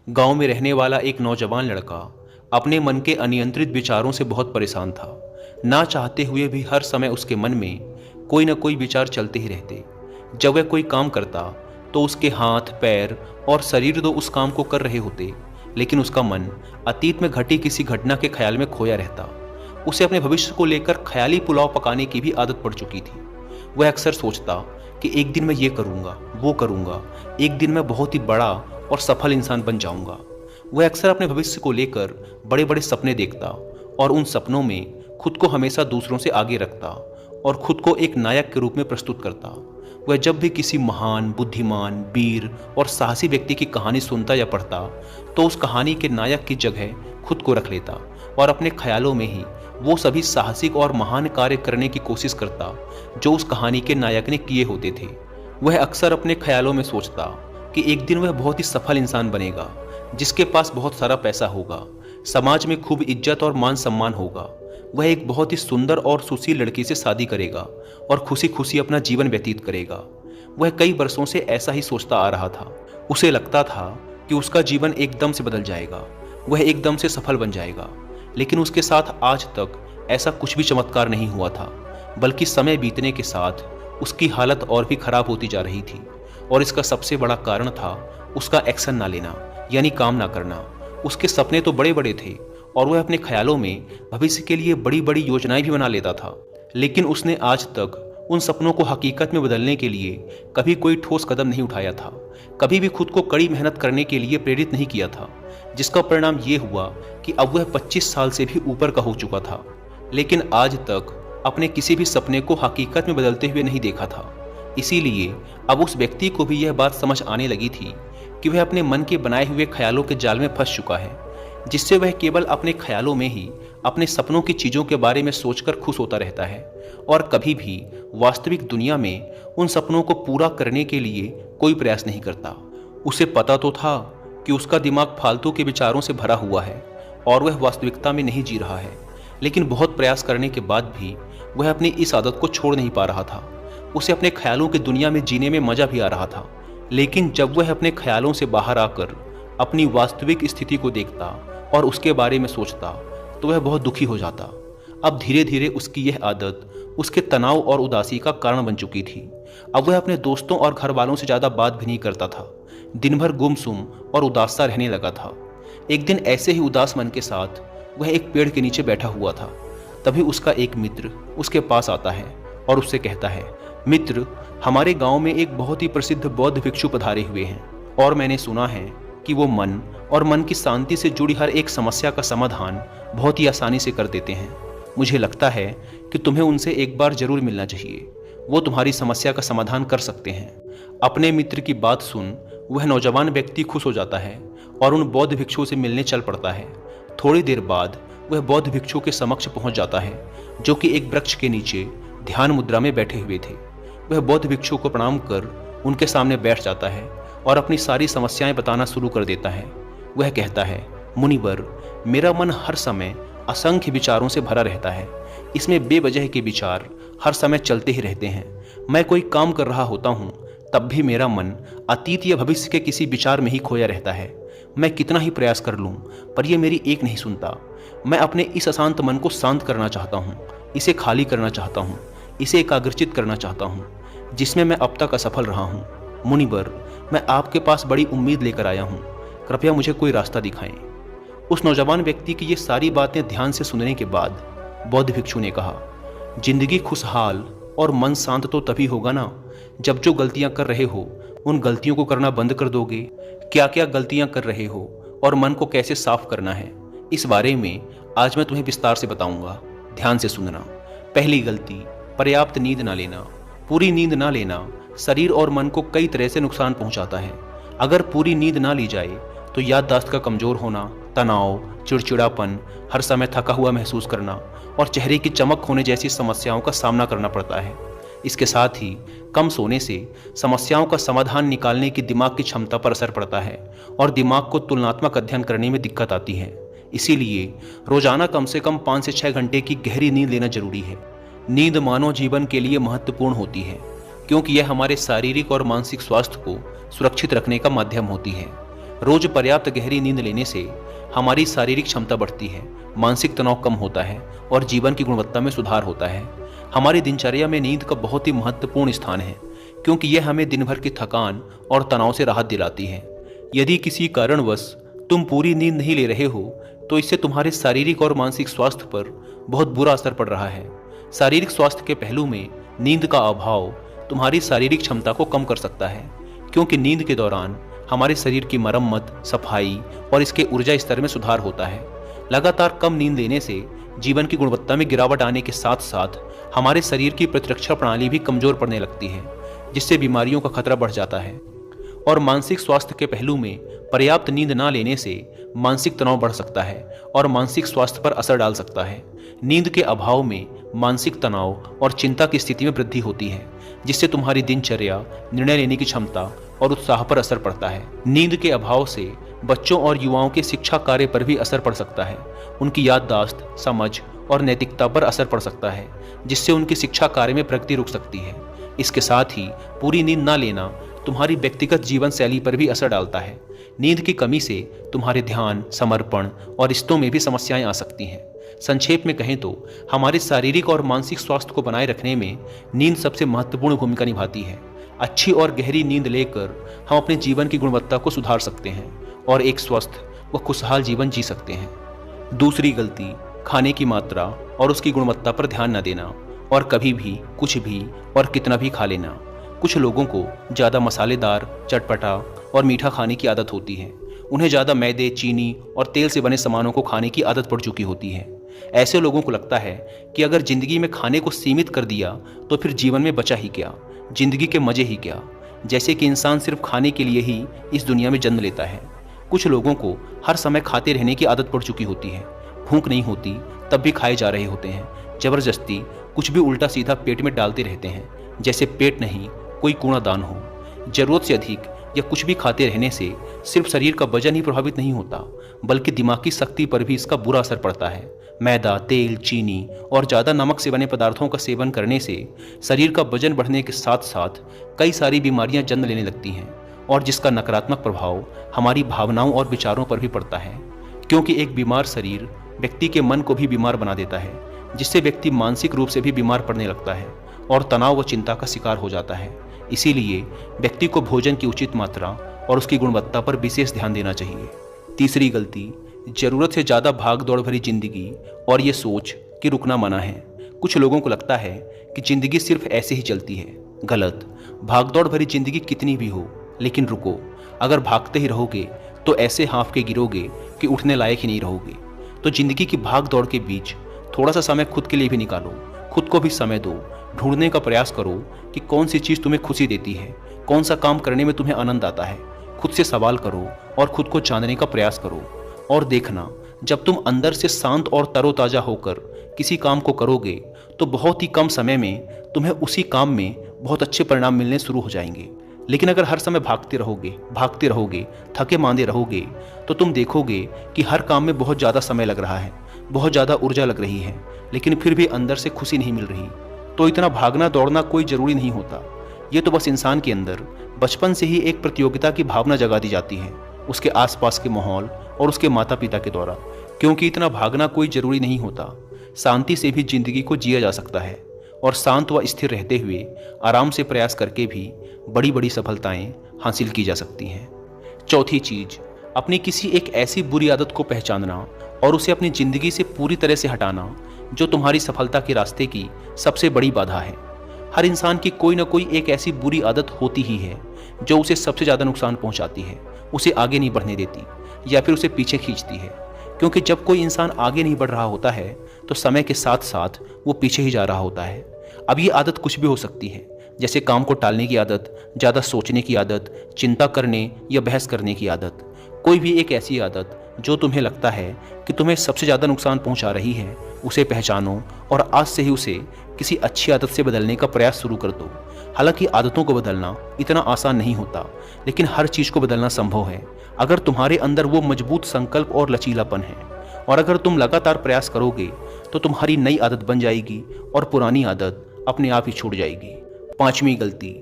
गांव में रहने वाला एक नौजवान लड़का अपने मन के अनियंत्रित विचारों से बहुत परेशान था। ना चाहते हुए भी हर समय उसके मन में कोई न कोई विचार चलते ही रहते। जब वह कोई काम करता तो उसके हाथ, पैर और शरीर तो उस काम को कर रहे होते, लेकिन उसका मन अतीत में घटी किसी घटना के ख्याल में खोया रहता। उसे अपने भविष्य को लेकर ख्याली पुलाव पकाने की भी आदत पड़ चुकी थी। वह अक्सर सोचता कि एक दिन मैं ये करूँगा, वो करूँगा, एक दिन मैं बहुत ही बड़ा और सफल इंसान बन जाऊँगा। वह अक्सर अपने भविष्य को लेकर बड़े बड़े सपने देखता और उन सपनों में खुद को हमेशा दूसरों से आगे रखता और खुद को एक नायक के रूप में प्रस्तुत करता। वह जब भी किसी महान, बुद्धिमान, वीर और साहसी व्यक्ति की कहानी सुनता या पढ़ता तो उस कहानी के नायक की जगह खुद को रख लेता और अपने ख्यालों में ही वो सभी साहसिक और महान कार्य करने की कोशिश करता जो उस कहानी के नायक ने किए होते थे। वह अक्सर अपने ख्यालों में सोचता कि एक दिन वह बहुत ही सफल इंसान बनेगा, जिसके पास बहुत सारा पैसा होगा, समाज में खूब इज्जत और मान सम्मान होगा। वह एक बहुत ही सुंदर और सुशील लड़की से शादी करेगा और खुशी खुशी अपना जीवन व्यतीत करेगा। वह कई वर्षों से ऐसा ही सोचता आ रहा था। उसे लगता था कि उसका जीवन एकदम से बदल जाएगा, वह एकदम से सफल बन जाएगा। लेकिन उसके साथ आज तक ऐसा कुछ भी चमत्कार नहीं हुआ था, बल्कि समय बीतने के साथ उसकी हालत और भी खराब होती जा रही थी। और इसका सबसे बड़ा कारण था उसका एक्शन ना लेना, यानी काम ना करना। उसके सपने तो बड़े बड़े थे और वह अपने ख्यालों में भविष्य के लिए बड़ी बड़ी योजनाएं भी बना लेता था, लेकिन उसने आज तक उन सपनों को हकीकत में बदलने के लिए कभी कोई ठोस कदम नहीं उठाया था। कभी भी खुद को कड़ी मेहनत करने के लिए प्रेरित नहीं किया था, जिसका परिणाम ये हुआ कि अब वह 25 साल से भी ऊपर का हो चुका था, लेकिन आज तक अपने किसी भी सपने को हकीकत में बदलते हुए नहीं देखा था। इसीलिए अब उस व्यक्ति को भी यह बात समझ आने लगी थी कि वह अपने मन के बनाए हुए ख्यालों के जाल में फंस चुका है, जिससे वह केवल अपने ख्यालों में ही अपने सपनों की चीज़ों के बारे में सोचकर खुश होता रहता है और कभी भी वास्तविक दुनिया में उन सपनों को पूरा करने के लिए कोई प्रयास नहीं करता। उसे पता तो था कि उसका दिमाग फालतू के विचारों से भरा हुआ है और वह वास्तविकता में नहीं जी रहा है, लेकिन बहुत प्रयास करने के बाद भी वह अपनी इस आदत को छोड़ नहीं पा रहा था। उसे अपने ख्यालों की दुनिया में जीने में मजा भी आ रहा था, लेकिन जब वह अपने ख्यालों से बाहर आकर अपनी वास्तविक स्थिति को देखता और उसके बारे में सोचता तो वह बहुत दुखी हो जाता। अब धीरे धीरे उसकी यह आदत उसके तनाव और उदासी का कारण बन चुकी थी। अब वह अपने दोस्तों और घर वालों से ज़्यादा बात भी नहीं करता था। दिन भर गुमसुम और उदास सा रहने लगा था। एक दिन ऐसे ही उदास मन के साथ वह एक पेड़ के नीचे बैठा हुआ था। तभी उसका एक मित्र उसके पास आता है और उससे कहता है, मित्र, हमारे गांव में एक बहुत ही प्रसिद्ध बौद्ध भिक्षु पधारे हुए हैं और मैंने सुना है कि वो मन और मन की शांति से जुड़ी हर एक समस्या का समाधान बहुत ही आसानी से कर देते हैं। मुझे लगता है कि तुम्हें उनसे एक बार जरूर मिलना चाहिए, वो तुम्हारी समस्या का समाधान कर सकते हैं। अपने मित्र की बात सुन वह नौजवान व्यक्ति खुश हो जाता है और उन बौद्ध भिक्षुओं से मिलने चल पड़ता है। थोड़ी देर बाद वह बौद्ध भिक्षु के समक्ष पहुंच जाता है, जो कि एक वृक्ष के नीचे ध्यान मुद्रा में बैठे हुए थे। वह बौद्ध भिक्षु को प्रणाम कर उनके सामने बैठ जाता है और अपनी सारी समस्याएं बताना शुरू कर देता है। वह कहता है, मुनिवर, मेरा मन हर समय असंख्य विचारों से भरा रहता है। इसमें बेवजह के विचार हर समय चलते ही रहते हैं। मैं कोई काम कर रहा होता हूँ तब भी मेरा मन अतीत या भविष्य के किसी विचार में ही खोया रहता है। मैं कितना ही प्रयास कर लूँ पर यह मेरी एक नहीं सुनता। मैं अपने इस अशांत मन को शांत करना चाहता हूँ, इसे खाली करना चाहता हूँ, इसे एकाग्रचित करना चाहता हूँ, जिसमें मैं अब तक असफल रहा हूँ। मुनिवर, मैं आपके पास बड़ी उम्मीद लेकर आया हूँ, कृपया मुझे कोई रास्ता दिखाएं। उस नौजवान व्यक्ति की ये सारी बातें ध्यान से सुनने के बाद बौद्ध भिक्षु ने कहा, जिंदगी खुशहाल और मन शांत तो तभी होगा ना जब जो गलतियां कर रहे हो उन गलतियों को करना बंद कर दोगे। क्या क्या गलतियां कर रहे हो और मन को कैसे साफ करना है, इस बारे में आज मैं तुम्हें विस्तार से बताऊंगा। ध्यान से सुनना। पहली गलती, पर्याप्त नींद ना लेना। पूरी नींद ना लेना शरीर और मन को कई तरह से नुकसान पहुंचाता है। अगर पूरी नींद ना ली जाए तो याददाश्त का कमजोर होना, तनाव, चिड़चिड़ापन, हर समय थका हुआ महसूस करना और चेहरे की चमक होने जैसी समस्याओं का सामना करना पड़ता है। इसके साथ ही कम सोने से समस्याओं का समाधान निकालने की दिमाग की क्षमता पर असर पड़ता है और दिमाग को तुलनात्मक अध्ययन करने में दिक्कत आती है। इसीलिए रोजाना कम से कम 5 से 6 घंटे की गहरी नींद लेना जरूरी है। नींद मानव जीवन के लिए महत्वपूर्ण होती है क्योंकि यह हमारे शारीरिक और मानसिक स्वास्थ्य को सुरक्षित रखने का माध्यम होती है। रोज पर्याप्त गहरी नींद लेने से हमारी शारीरिक क्षमता बढ़ती है, मानसिक तनाव कम होता है और जीवन की गुणवत्ता में सुधार होता है। हमारी दिनचर्या में नींद का बहुत ही महत्वपूर्ण स्थान है, क्योंकि यह हमें दिन भर की थकान और तनाव से राहत दिलाती है। यदि किसी कारणवश तुम पूरी नींद नहीं ले रहे हो तो इससे तुम्हारे शारीरिक और मानसिक स्वास्थ्य पर बहुत बुरा असर पड़ रहा है। शारीरिक स्वास्थ्य के पहलू में नींद का अभाव तुम्हारी शारीरिक क्षमता को कम कर सकता है, क्योंकि नींद के दौरान हमारे शरीर की मरम्मत, सफाई और इसके ऊर्जा स्तर में सुधार होता है। लगातार कम नींद लेने से जीवन की गुणवत्ता में गिरावट आने के साथ साथ हमारे शरीर की प्रतिरक्षा प्रणाली भी कमजोर पड़ने लगती है, जिससे बीमारियों का खतरा बढ़ जाता है। और मानसिक स्वास्थ्य के पहलू में पर्याप्त नींद न लेने से मानसिक तनाव बढ़ सकता है और मानसिक स्वास्थ्य पर असर डाल सकता है। नींद के अभाव में मानसिक तनाव और चिंता की स्थिति में वृद्धि होती है, जिससे तुम्हारी दिनचर्या, निर्णय लेने की क्षमता और उत्साह पर असर पड़ता है। नींद के अभाव से बच्चों और युवाओं के शिक्षा कार्य पर भी असर पड़ सकता है। उनकी याददाश्त, समझ और नैतिकता पर असर पड़ सकता है, जिससे उनकी शिक्षा कार्य में प्रगति रुक सकती है। इसके साथ ही पूरी नींद न लेना तुम्हारी व्यक्तिगत जीवन शैली पर भी असर डालता है। नींद की कमी से तुम्हारे ध्यान, समर्पण और रिश्तों में भी समस्याएं आ सकती हैं। संक्षेप में कहें तो हमारे शारीरिक और मानसिक स्वास्थ्य को बनाए रखने में नींद सबसे महत्वपूर्ण भूमिका निभाती है। अच्छी और गहरी नींद लेकर हम अपने जीवन की गुणवत्ता को सुधार सकते हैं और एक स्वस्थ व खुशहाल जीवन जी सकते हैं। दूसरी गलती, खाने की मात्रा और उसकी गुणवत्ता पर ध्यान न देना और कभी भी कुछ भी और कितना भी खा लेना। कुछ लोगों को ज़्यादा मसालेदार, चटपटा और मीठा खाने की आदत होती है। उन्हें ज़्यादा मैदे, चीनी और तेल से बने सामानों को खाने की आदत पड़ चुकी होती है। ऐसे लोगों को लगता है कि अगर जिंदगी में खाने को सीमित कर दिया तो फिर जीवन में बचा ही क्या, जिंदगी के मजे ही क्या, जैसे कि इंसान सिर्फ खाने के लिए ही इस दुनिया में जन्म लेता है। कुछ लोगों को हर समय खाते रहने की आदत पड़ चुकी होती है। भूख नहीं होती तब भी खाए जा रहे होते हैं। जबरदस्ती कुछ भी उल्टा सीधा पेट में डालते रहते हैं, जैसे पेट नहीं कोई कूड़ादान हो। जरूरत से अधिक या कुछ भी खाते रहने से सिर्फ शरीर का वजन ही प्रभावित नहीं होता, बल्कि दिमागी शक्ति पर भी इसका बुरा असर पड़ता है। मैदा, तेल, चीनी और ज़्यादा नमक से बने पदार्थों का सेवन करने से शरीर का वजन बढ़ने के साथ साथ कई सारी बीमारियां जन्म लेने लगती हैं, और जिसका नकारात्मक प्रभाव हमारी भावनाओं और विचारों पर भी पड़ता है, क्योंकि एक बीमार शरीर व्यक्ति के मन को भी बीमार बना देता है, जिससे व्यक्ति मानसिक रूप से भी बीमार पड़ने लगता है और तनाव व चिंता का शिकार हो जाता है। इसीलिए व्यक्ति को भोजन की उचित मात्रा और उसकी गुणवत्ता पर विशेष ध्यान देना चाहिए। तीसरी गलती, जरूरत से ज़्यादा भाग दौड़ भरी जिंदगी और ये सोच कि रुकना मना है। कुछ लोगों को लगता है कि जिंदगी सिर्फ ऐसे ही चलती है। गलत। भाग दौड़ भरी जिंदगी कितनी भी हो, लेकिन रुको। अगर भागते ही रहोगे तो ऐसे हाँफ के गिरोगे कि उठने लायक ही नहीं रहोगे। तो जिंदगी की भाग दौड़ के बीच थोड़ा सा समय खुद के लिए भी निकालो, खुद को भी समय दो। ढूंढने का प्रयास करो कि कौन सी चीज़ तुम्हें खुशी देती है, कौन सा काम करने में तुम्हें आनंद आता है। खुद से सवाल करो और खुद को जानने का प्रयास करो। और देखना, जब तुम अंदर से शांत और तरोताज़ा होकर किसी काम को करोगे तो बहुत ही कम समय में तुम्हें उसी काम में बहुत अच्छे परिणाम मिलने शुरू हो जाएंगे। लेकिन अगर हर समय भागते रहोगे, थके मांदे रहोगे, तो तुम देखोगे कि हर काम में बहुत ज़्यादा समय लग रहा है, बहुत ज़्यादा ऊर्जा लग रही है, लेकिन फिर भी अंदर से खुशी नहीं मिल रही। तो इतना भागना दौड़ना कोई ज़रूरी नहीं होता। ये तो बस इंसान के अंदर बचपन से ही एक प्रतियोगिता की भावना जगा दी जाती है, उसके आसपास के माहौल और उसके माता पिता के द्वारा। क्योंकि इतना भागना कोई ज़रूरी नहीं होता। शांति से भी जिंदगी को जिया जा सकता है, और शांत व स्थिर रहते हुए आराम से प्रयास करके भी बड़ी बड़ी सफलताएं हासिल की जा सकती हैं। चौथी चीज़, अपनी किसी एक ऐसी बुरी आदत को पहचानना और उसे अपनी ज़िंदगी से पूरी तरह से हटाना जो तुम्हारी सफलता के रास्ते की सबसे बड़ी बाधा है। हर इंसान की कोई ना कोई एक ऐसी बुरी आदत होती ही है जो उसे सबसे ज़्यादा नुकसान पहुंचाती है, उसे आगे नहीं बढ़ने देती या फिर उसे पीछे खींचती है। क्योंकि जब कोई इंसान आगे नहीं बढ़ रहा होता है तो समय के साथ साथ वो पीछे ही जा रहा होता है। अब ये आदत कुछ भी हो सकती है, जैसे काम को टालने की आदत, ज़्यादा सोचने की आदत, चिंता करने या बहस करने की आदत। कोई भी एक ऐसी आदत जो तुम्हें लगता है कि तुम्हें सबसे ज़्यादा नुकसान पहुंचा रही है, उसे पहचानो और आज से ही उसे किसी अच्छी आदत से बदलने का प्रयास शुरू कर दो। हालांकि आदतों को बदलना इतना आसान नहीं होता, लेकिन हर चीज़ को बदलना संभव है अगर तुम्हारे अंदर वो मजबूत संकल्प और लचीलापन है। और अगर तुम लगातार प्रयास करोगे तो तुम्हारी नई आदत बन जाएगी और पुरानी आदत अपने आप ही छूट जाएगी। पांचवी गलती,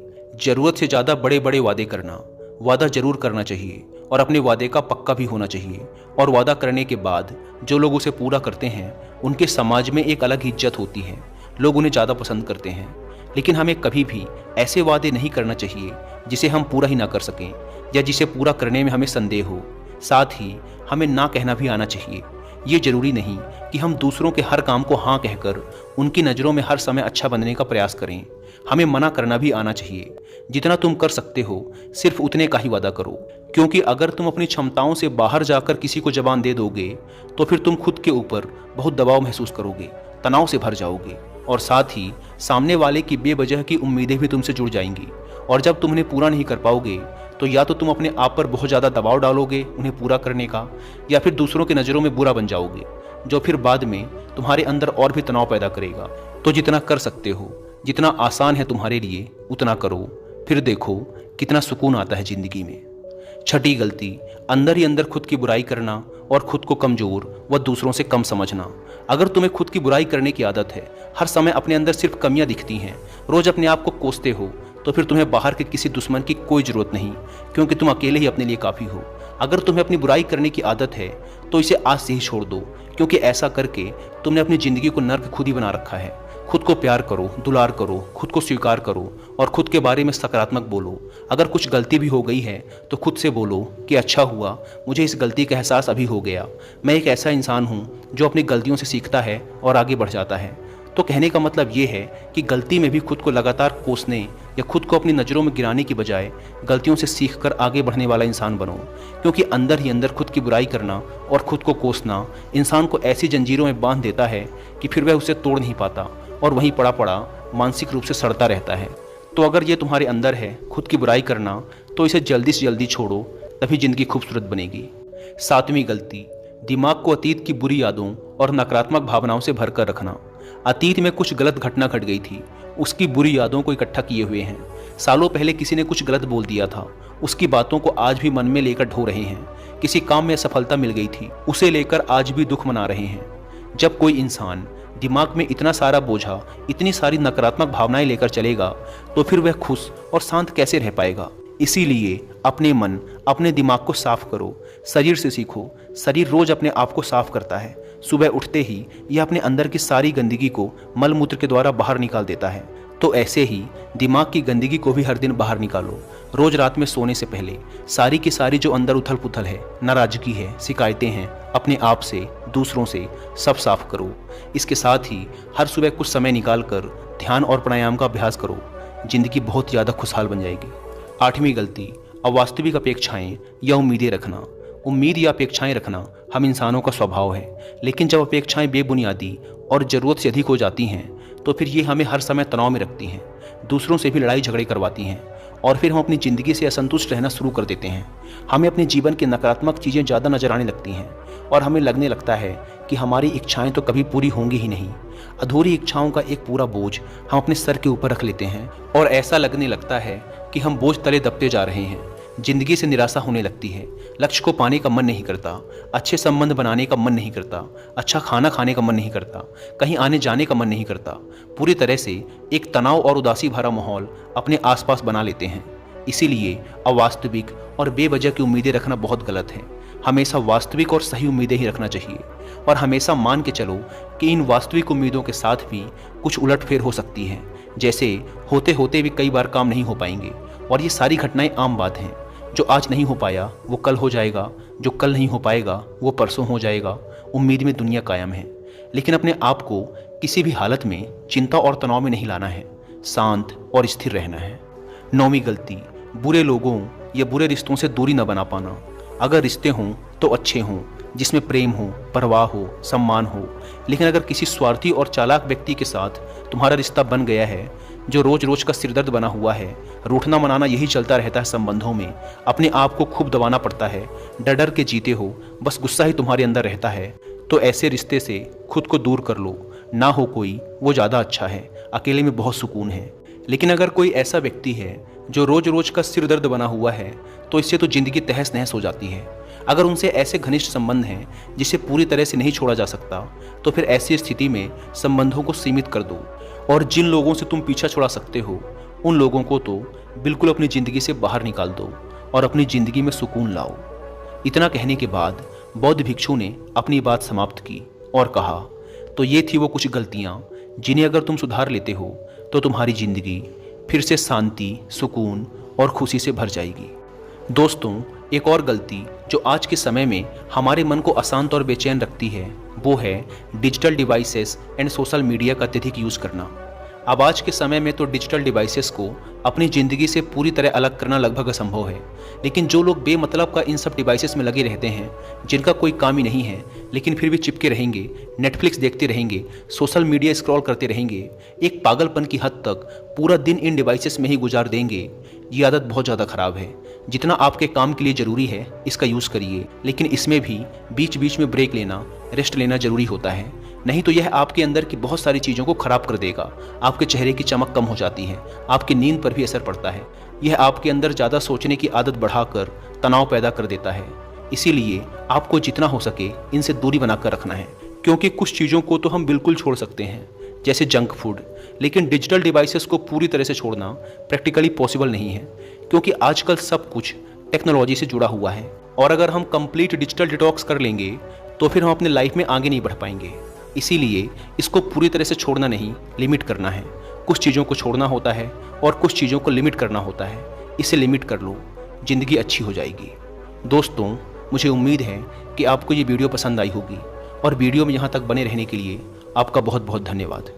ज़रूरत से ज़्यादा बड़े बड़े वादे करना। वादा जरूर करना चाहिए और अपने वादे का पक्का भी होना चाहिए। और वादा करने के बाद जो लोग उसे पूरा करते हैं उनके समाज में एक अलग इज्जत होती है, लोग उन्हें ज़्यादा पसंद करते हैं। लेकिन हमें कभी भी ऐसे वादे नहीं करना चाहिए जिसे हम पूरा ही ना कर सकें या जिसे पूरा करने में हमें संदेह हो। साथ ही हमें ना कहना भी आना चाहिए। ये जरूरी नहीं कि हम दूसरों के हर काम को हाँ कहकर उनकी नज़रों में हर समय अच्छा बनने का प्रयास करें। हमें मना करना भी आना चाहिए। जितना तुम कर सकते हो सिर्फ उतने का ही वादा करो, क्योंकि अगर तुम अपनी क्षमताओं से बाहर जाकर किसी को जबान दे दोगे तो फिर तुम खुद के ऊपर बहुत दबाव महसूस करोगे, तनाव से भर जाओगे और साथ ही सामने वाले की बेवजह की उम्मीदें भी तुमसे जुड़ जाएंगी। और जब तुम उन्हें पूरा नहीं कर पाओगे तो या तो तुम अपने आप पर बहुत ज़्यादा दबाव डालोगे उन्हें पूरा करने का, या फिर दूसरों की नज़रों में बुरा बन जाओगे, जो फिर बाद में तुम्हारे अंदर और भी तनाव पैदा करेगा। तो जितना कर सकते हो, जितना आसान है तुम्हारे लिए, उतना करो, फिर देखो कितना सुकून आता है ज़िंदगी में। छठी गलती, अंदर ही अंदर खुद की बुराई करना और खुद को कमज़ोर व दूसरों से कम समझना। अगर तुम्हें खुद की बुराई करने की आदत है, हर समय अपने अंदर सिर्फ कमियां दिखती हैं, रोज़ अपने आप को कोसते हो, तो फिर तुम्हें बाहर के किसी दुश्मन की कोई ज़रूरत नहीं, क्योंकि तुम अकेले ही अपने लिए काफ़ी हो। अगर तुम्हें अपनी बुराई करने की आदत है तो इसे आज से ही छोड़ दो, क्योंकि ऐसा करके तुमने अपनी ज़िंदगी को नर्क खुद ही बना रखा है। खुद को प्यार करो, दुलार करो, खुद को स्वीकार करो और खुद के बारे में सकारात्मक बोलो। अगर कुछ गलती भी हो गई है तो खुद से बोलो कि अच्छा हुआ, मुझे इस गलती का एहसास अभी हो गया। मैं एक ऐसा इंसान हूँ जो अपनी गलतियों से सीखता है और आगे बढ़ जाता है। तो कहने का मतलब ये है कि गलती में भी खुद को लगातार कोसने या खुद को अपनी नज़रों में गिराने की बजाय गलतियों से सीखकर आगे बढ़ने वाला इंसान बनो, क्योंकि अंदर ही अंदर खुद की बुराई करना और खुद को कोसना इंसान को ऐसी जंजीरों में बांध देता है कि फिर वह उसे तोड़ नहीं पाता और वहीं पड़ा पड़ा मानसिक रूप से सड़ता रहता है। तो अगर ये तुम्हारे अंदर है खुद की बुराई करना, तो इसे जल्दी से जल्दी छोड़ो, तभी ज़िंदगी खूबसूरत बनेगी। सातवीं गलती, दिमाग को अतीत की बुरी यादों और नकारात्मक भावनाओं से भरकर रखना। अतीत में कुछ गलत घटना घट गई थी, उसकी बुरी यादों को इकट्ठा किए हुए हैं। सालों पहले किसी ने कुछ गलत बोल दिया था, उसकी बातों को आज भी मन में लेकर ढो रहे हैं। किसी काम में सफलता मिल गई थी, उसे लेकर आज भी दुख मना रहे हैं। जब कोई इंसान दिमाग में इतना सारा बोझा, इतनी सारी नकारात्मक भावनाएं लेकर चलेगा तो फिर वह खुश और शांत कैसे रह पाएगा। इसीलिए अपने मन, अपने दिमाग को साफ करो। शरीर से सीखो, शरीर रोज अपने आप को साफ करता है। सुबह उठते ही यह अपने अंदर की सारी गंदगी को मल मूत्र के द्वारा बाहर निकाल देता है। तो ऐसे ही दिमाग की गंदगी को भी हर दिन बाहर निकालो। रोज रात में सोने से पहले सारी की सारी जो अंदर उथल पुथल है, नाराजगी है, शिकायतें हैं, अपने आप से, दूसरों से, सब साफ करो। इसके साथ ही हर सुबह कुछ समय निकाल कर ध्यान और प्राणायाम का अभ्यास करो। जिंदगी बहुत ज़्यादा खुशहाल बन जाएगी। आठवीं गलती, अवास्तविक अपेक्षाएं या उम्मीदें रखना। उम्मीद या अपेक्षाएं रखना हम इंसानों का स्वभाव है, लेकिन जब अपेक्षाएं बेबुनियादी और ज़रूरत से अधिक हो जाती हैं तो फिर ये हमें हर समय तनाव में रखती हैं, दूसरों से भी लड़ाई झगड़े करवाती हैं और फिर हम अपनी ज़िंदगी से असंतुष्ट रहना शुरू कर देते हैं। हमें अपने जीवन की नकारात्मक चीज़ें ज़्यादा नजर आने लगती हैं और हमें लगने लगता है कि हमारी इच्छाएं तो कभी पूरी होंगी ही नहीं। अधूरी इच्छाओं का एक पूरा बोझ हम अपने सर के ऊपर रख लेते हैं और ऐसा लगने लगता है कि हम बोझ तले दबते जा रहे हैं। जिंदगी से निराशा होने लगती है, लक्ष्य को पाने का मन नहीं करता, अच्छे संबंध बनाने का मन नहीं करता, अच्छा खाना खाने का मन नहीं करता, कहीं आने जाने का मन नहीं करता। पूरी तरह से एक तनाव और उदासी भरा माहौल अपने आसपास बना लेते हैं। इसीलिए अवास्तविक और बेवजह की उम्मीदें रखना बहुत गलत है। हमेशा वास्तविक और सही उम्मीदें ही रखना चाहिए और हमेशा मान के चलो कि इन वास्तविक उम्मीदों के साथ भी कुछ उलटफेर हो सकती है। जैसे होते होते भी कई बार काम नहीं हो पाएंगे और ये सारी घटनाएं आम बात हैं। जो आज नहीं हो पाया वो कल हो जाएगा, जो कल नहीं हो पाएगा वो परसों हो जाएगा। उम्मीद में दुनिया कायम है, लेकिन अपने आप को किसी भी हालत में चिंता और तनाव में नहीं लाना है, शांत और स्थिर रहना है। नौवीं गलती, बुरे लोगों या बुरे रिश्तों से दूरी न बना पाना। अगर रिश्ते हों तो अच्छे हों, जिसमें प्रेम हो, परवाह हो, सम्मान हो, लेकिन अगर किसी स्वार्थी और चालाक व्यक्ति के साथ तुम्हारा रिश्ता बन गया है जो रोज रोज का सिरदर्द बना हुआ है, रूठना मनाना यही चलता रहता है संबंधों में, अपने आप को खूब दबाना पड़ता है, डर डर के जीते हो, बस गुस्सा ही तुम्हारे अंदर रहता है, तो ऐसे रिश्ते से खुद को दूर कर लो। ना हो कोई वो ज़्यादा अच्छा है, अकेले में बहुत सुकून है। लेकिन अगर कोई ऐसा व्यक्ति है जो रोज रोज का सिर दर्द बना हुआ है तो इससे तो जिंदगी तहस नहस हो जाती है। अगर उनसे ऐसे घनिष्ठ संबंध हैं जिसे पूरी तरह से नहीं छोड़ा जा सकता तो फिर ऐसी स्थिति में संबंधों को सीमित कर दो और जिन लोगों से तुम पीछा छुड़ा सकते हो उन लोगों को तो बिल्कुल अपनी ज़िंदगी से बाहर निकाल दो और अपनी ज़िंदगी में सुकून लाओ। इतना कहने के बाद बौद्ध भिक्षु ने अपनी बात समाप्त की और कहा, तो ये थी वो कुछ गलतियाँ जिन्हें अगर तुम सुधार लेते हो तो तुम्हारी ज़िंदगी फिर से शांति, सुकून और खुशी से भर जाएगी। दोस्तों, एक और गलती जो आज के समय में हमारे मन को अशांत और बेचैन रखती है वो है digital devices and social media का अत्यधिक यूज़ करना। अब आज के समय में तो डिजिटल डिवाइसेस को अपनी ज़िंदगी से पूरी तरह अलग करना लगभग असंभव है, लेकिन जो लोग बेमतलब का इन सब डिवाइसेस में लगे रहते हैं, जिनका कोई काम ही नहीं है लेकिन फिर भी चिपके रहेंगे, नेटफ्लिक्स देखते रहेंगे, सोशल मीडिया स्क्रॉल करते रहेंगे, एक पागलपन की हद तक पूरा दिन इन डिवाइसेस में ही गुजार देंगे, ये आदत बहुत ज़्यादा ख़राब है। जितना आपके काम के लिए ज़रूरी है इसका यूज़ करिए, लेकिन इसमें भी बीच बीच में ब्रेक लेना, रेस्ट लेना ज़रूरी होता है, नहीं तो यह आपके अंदर की बहुत सारी चीज़ों को ख़राब कर देगा। आपके चेहरे की चमक कम हो जाती है, आपकी नींद पर भी असर पड़ता है, यह आपके अंदर ज़्यादा सोचने की आदत बढ़ाकर तनाव पैदा कर देता है। इसीलिए आपको जितना हो सके इनसे दूरी बनाकर रखना है, क्योंकि कुछ चीज़ों को तो हम बिल्कुल छोड़ सकते हैं जैसे जंक फूड, लेकिन डिजिटल डिवाइसेस को पूरी तरह से छोड़ना प्रैक्टिकली पॉसिबल नहीं है, क्योंकि आजकल सब कुछ टेक्नोलॉजी से जुड़ा हुआ है और अगर हम कंप्लीट डिजिटल डिटॉक्स कर लेंगे तो फिर हम अपने लाइफ में आगे नहीं बढ़ पाएंगे। इसीलिए इसको पूरी तरह से छोड़ना नहीं, लिमिट करना है। कुछ चीज़ों को छोड़ना होता है और कुछ चीज़ों को लिमिट करना होता है। इसे लिमिट कर लो, ज़िंदगी अच्छी हो जाएगी। दोस्तों, मुझे उम्मीद है कि आपको ये वीडियो पसंद आई होगी और वीडियो में यहाँ तक बने रहने के लिए आपका बहुत बहुत धन्यवाद।